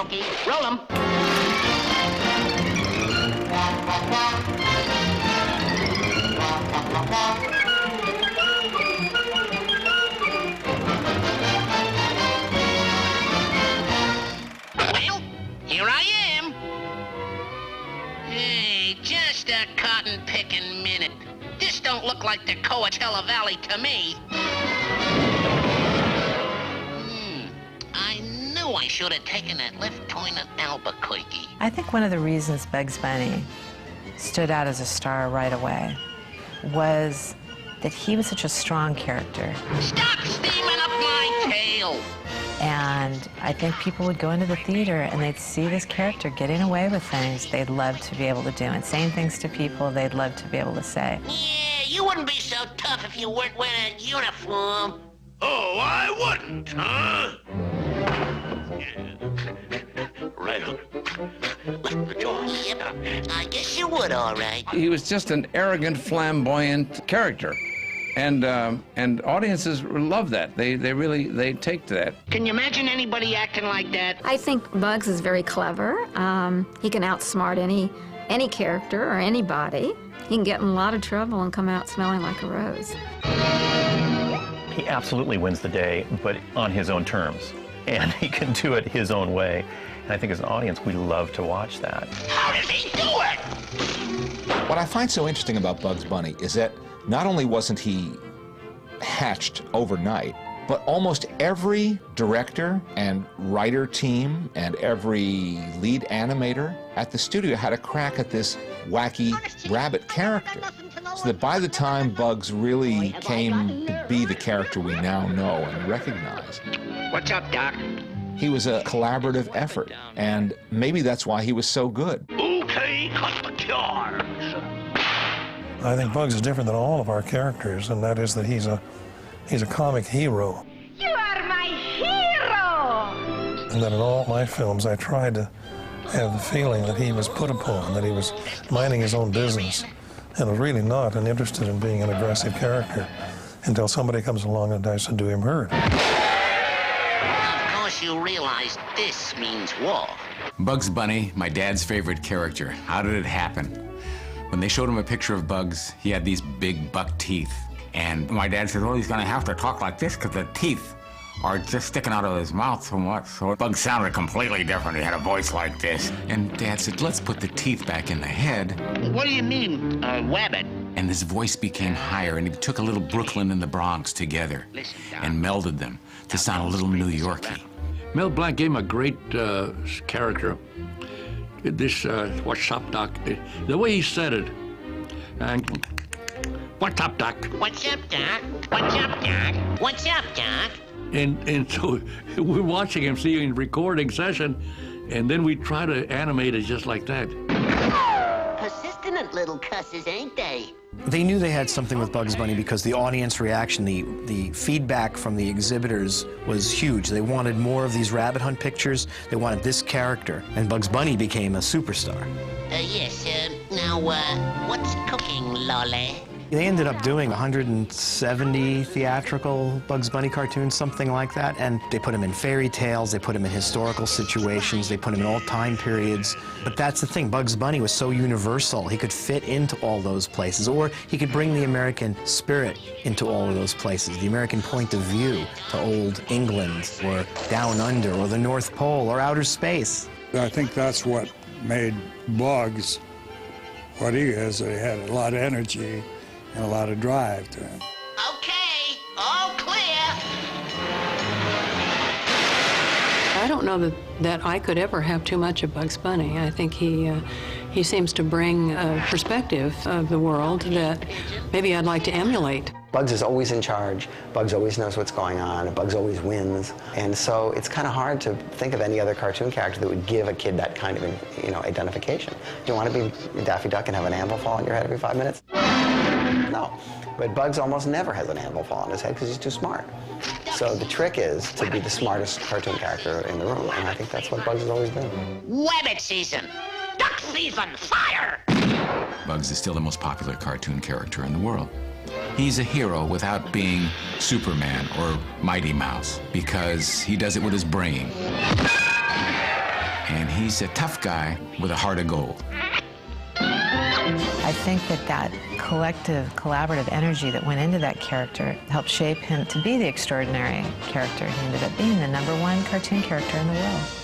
Porky. Roll 'em. Well, here I am. Hey, just a cotton-picking minute. This don't look like the Coachella Valley to me. I knew I should have taken that left turn at Albuquerque. I think one of the reasons Bugs Bunny stood out as a star right away was that he was such a strong character. Stop steaming up my tail! And I think people would go into the theater and they'd see this character getting away with things they'd love to be able to do and saying things to people they'd love to be able to say. Yeah, you wouldn't be so tough if you weren't wearing a uniform. Oh, I wouldn't, huh? Right on. Left the jaws. Yep, I guess you would, all right. He was just an arrogant, flamboyant character. And audiences love that. They take to that. Can you imagine anybody acting like that? I think Bugs is very clever. He can outsmart any character or anybody. He can get in a lot of trouble and come out smelling like a rose. He absolutely wins the day, but on his own terms. And he can do it his own way. And I think as an audience, we love to watch that. How does he do it? What I find so interesting about Bugs Bunny is that not only wasn't he hatched overnight, but almost every director and writer team and every lead animator at the studio had a crack at this wacky rabbit character. So that by the time Bugs really came to be the character we now know and recognize, What's up, Doc? he was a collaborative effort, and maybe that's why he was so good. Okay, cut the charge. I think Bugs is different than all of our characters, and that is that he's a comic hero. You are my hero! And that in all my films, I tried to have the feeling that he was put upon, that he was minding his own business, and was really not interested in being an aggressive character until somebody comes along and tries to do him hurt. Of course you realize this means war. Bugs Bunny, my dad's favorite character. How did it happen? When they showed him a picture of Bugs, he had these big buck teeth. And my dad said, well, he's gonna have to talk like this because the teeth are just sticking out of his mouth so much. So Bugs sounded completely different. He had a voice like this. And Dad said, let's put the teeth back in the head. What do you mean, wabbit? And his voice became higher, and he took a little Brooklyn and the Bronx together and melded them to sound a little New Yorky. Mel Blanc gave him a great character. This, what's up, Doc? The way he said it. And, what's up, Doc? What's up, Doc? What's up, Doc? What's up, Doc? And so we're watching him, seeing a recording session, and then we try to animate it just like that. Persistent little cusses, ain't they? They knew they had something with Bugs Bunny because the audience reaction, the feedback from the exhibitors was huge. They wanted more of these rabbit hunt pictures. They wanted this character, and Bugs Bunny became a superstar. Yes, now, what's cooking, Lolly? They ended up doing 170 theatrical Bugs Bunny cartoons, something like that, and they put him in fairy tales, they put him in historical situations, they put him in all time periods. But that's the thing, Bugs Bunny was so universal. He could fit into all those places, or he could bring the American spirit into all of those places, the American point of view to old England, or down under, or the North Pole, or outer space. I think that's what made Bugs what he is. He had a lot of energy and a lot of drive to him. Okay, all clear. I don't know that I could ever have too much of Bugs Bunny. I think he seems to bring a perspective of the world that maybe I'd like to emulate. Bugs is always in charge. Bugs always knows what's going on. Bugs always wins. And so it's kind of hard to think of any other cartoon character that would give a kid that kind of, identification. Do you want to be Daffy Duck and have an anvil fall on your head every 5 minutes? No. But Bugs almost never has an anvil fall on his head because he's too smart. So the trick is to be the smartest cartoon character in the room, and I think that's what Bugs has always been. Wabbit season! Duck season, fire! Bugs is still the most popular cartoon character in the world. He's a hero without being Superman or Mighty Mouse because he does it with his brain. And he's a tough guy with a heart of gold. I think that collective, collaborative energy that went into that character helped shape him to be the extraordinary character he ended up being, the #1 cartoon character in the world.